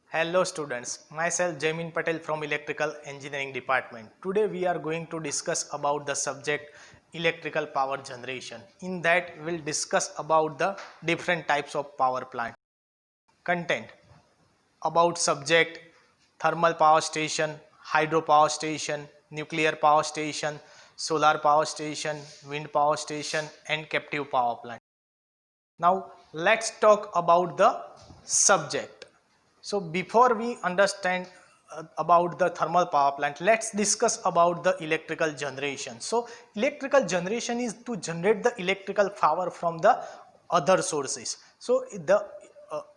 Hello students, myself Jaimin Patel from Electrical Engineering Department. Today we are going to discuss about the subject electrical power generation. In that we'll discuss about the different types of power plant. Content about subject thermal power station, hydro power station, nuclear power station, solar power station, wind power station and captive power plant. Now let's talk about the subject. So before we understand about the thermal power plant, let's discuss about the electrical generation. So electrical generation is to generate the electrical power from the other sources. So the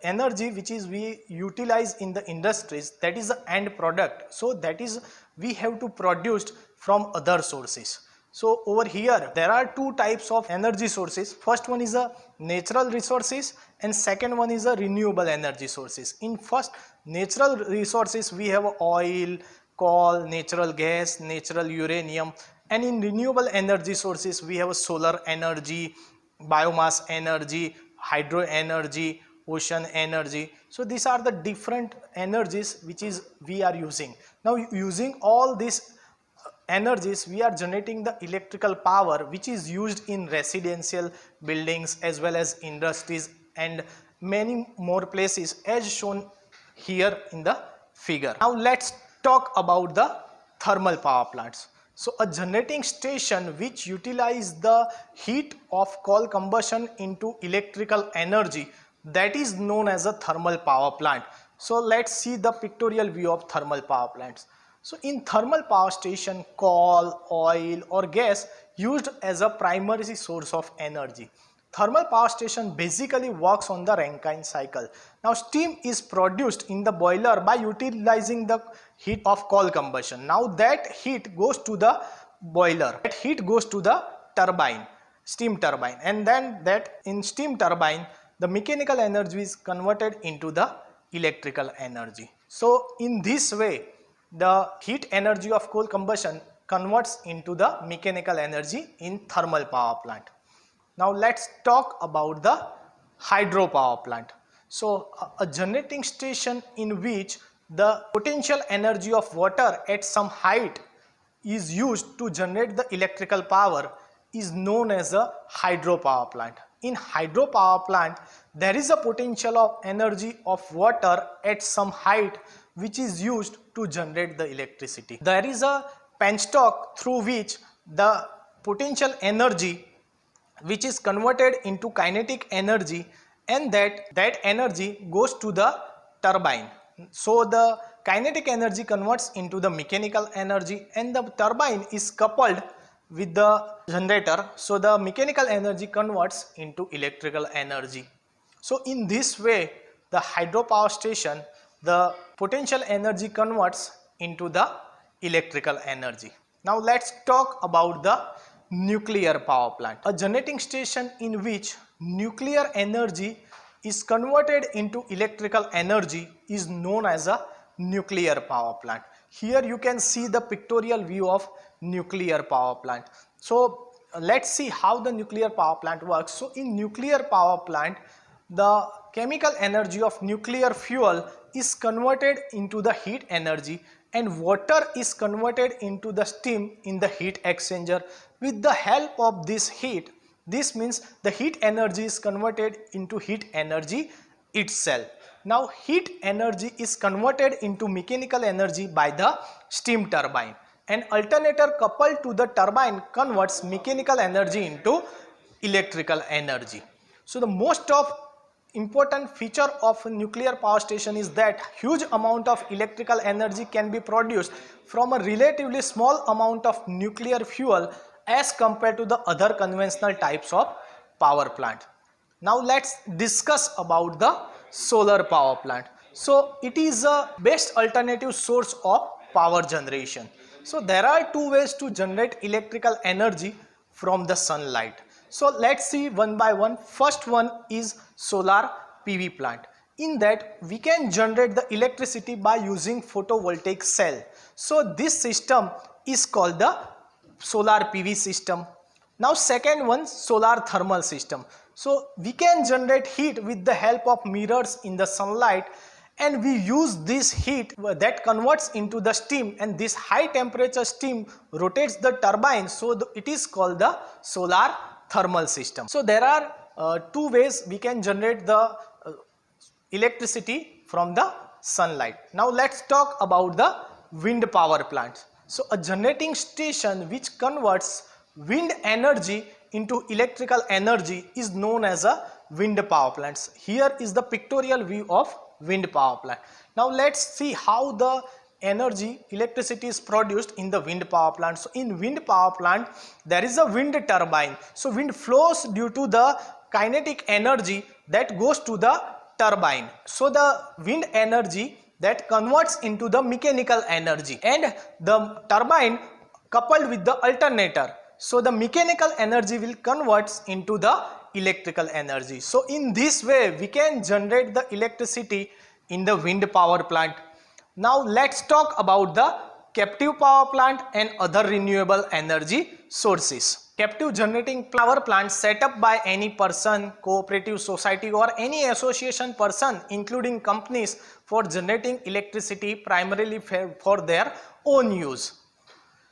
energy which is we utilize in the industries, that is the end product. So that is we have to produce from other sources. So over here there are two types of energy sources. First one is a natural resources and second one is a renewable energy sources. In first natural resources we have oil, coal, natural gas, natural uranium, and in renewable energy sources we have solar energy, biomass energy, hydro energy, ocean energy. So these are the different energies which is we are using. Now using all these energies we are generating the electrical power which is used in residential buildings as well as industries and many more places as shown here in the figure. Now let's talk about the thermal power plants. So a generating station which utilize the heat of coal combustion into electrical energy, that is known as a thermal power plant. So let's see the pictorial view of thermal power plants. So in thermal power station, coal, oil or gas used as a primary source of energy. Thermal power station basically works on the Rankine cycle. Now steam is produced in the boiler by utilizing the heat of coal combustion. Now that heat goes to the boiler, that heat goes to the turbine, steam turbine, and then that in steam turbine the mechanical energy is converted into the electrical energy. So in this way the heat energy of coal combustion converts into the mechanical energy in thermal power plant. Now let's talk about the hydro power plant. So a generating station in which the potential energy of water at some height is used to generate the electrical power is known as a hydro power plant. In hydro power plant there is a potential of energy of water at some height which is used to generate the electricity. There is a penstock through which the potential energy which is converted into kinetic energy, and that energy goes to the turbine. So the kinetic energy converts into the mechanical energy and the turbine is coupled with the generator, so the mechanical energy converts into electrical energy. So in this way the hydropower station, the potential energy converts into the electrical energy. Now let's talk about the nuclear power plant. A generating station in which nuclear energy is converted into electrical energy is known as a nuclear power plant. Here you can see the pictorial view of nuclear power plant. So let's see how the nuclear power plant works. So in nuclear power plant the chemical energy of nuclear fuel is converted into the heat energy and water is converted into the steam in the heat exchanger. With the help of this heat, this means the heat energy is converted into heat energy itself. Now heat energy is converted into mechanical energy by the steam turbine. An alternator coupled to the turbine converts mechanical energy into electrical energy. So the most of important feature of a nuclear power station is that huge amount of electrical energy can be produced from a relatively small amount of nuclear fuel as compared to the other conventional types of power plant. Now let's discuss about the solar power plant. So it is a best alternative source of power generation. So there are two ways to generate electrical energy from the sunlight. So let's see one by one. First one is solar PV plant. In that we can generate the electricity by using photovoltaic cell. So this system is called the solar PV system. Now second one, solar thermal system. So we can generate heat with the help of mirrors in the sunlight and we use this heat that converts into the steam, and this high temperature steam rotates the turbine, so it is called the solar thermal system. So there are two ways we can generate the electricity from the sunlight. Now let's talk about the wind power plants. So a generating station which converts wind energy into electrical energy is known as a wind power plants. Here is the pictorial view of wind power plant. Now let's see how the electricity is produced in the wind power plant. So in wind power plant there is a wind turbine. So wind flows due to the kinetic energy that goes to the turbine. So the wind energy that converts into the mechanical energy, and the turbine coupled with the alternator. So the mechanical energy will convert into the electrical energy. So in this way we can generate the electricity in the wind power plant. Now let's talk about the captive power plant and other renewable energy sources. Captive generating power plants set up by any person, cooperative society or any association person including companies for generating electricity primarily for their own use.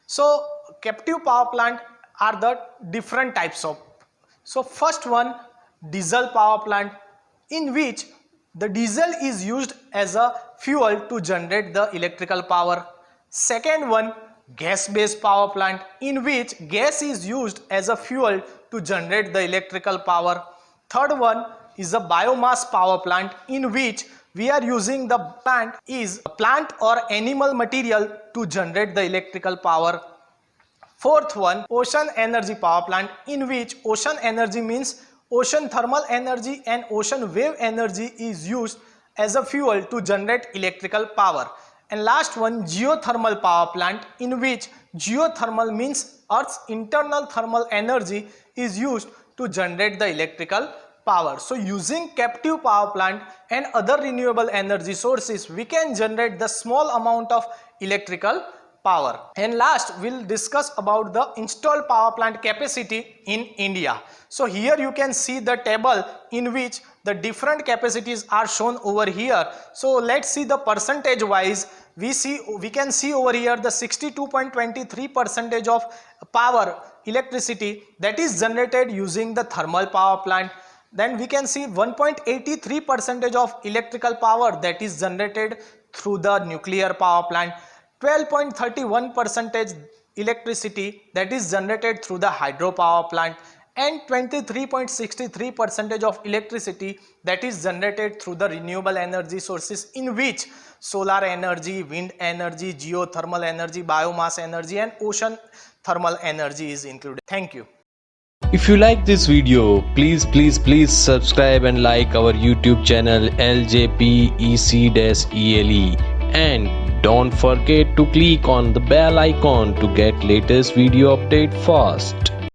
So captive power plant are the different types of. So first one, diesel power plant, in which the diesel is used as a fuel to generate the electrical power. Second one, gas based power plant, in which gas is used as a fuel to generate the electrical power. Third one is a biomass power plant, in which we are using the plant or animal material to generate the electrical power. Fourth one, ocean energy power plant, in which ocean energy means ocean thermal energy and ocean wave energy is used as a fuel to generate electrical power. And last one, geothermal power plant, in which geothermal means Earth's internal thermal energy is used to generate the electrical power. So using captive power plant and other renewable energy sources, we can generate the small amount of electrical power. And last, we'll discuss about the installed power plant capacity in India. So here you can see the table in which the different capacities are shown over here. So let's see the percentage wise. We can see over here the 62.23% of power electricity that is generated using the thermal power plant. Then we can see 1.83% of electrical power that is generated through the nuclear power plant. 12.31% electricity that is generated through the hydropower plant, and 23.63% of electricity that is generated through the renewable energy sources, in which solar energy, wind energy, geothermal energy, biomass energy and ocean thermal energy is included. Thank you. If you like this video, please subscribe and like our YouTube channel LJPEC-ELE, and don't forget to click on the bell icon to get latest video update fast.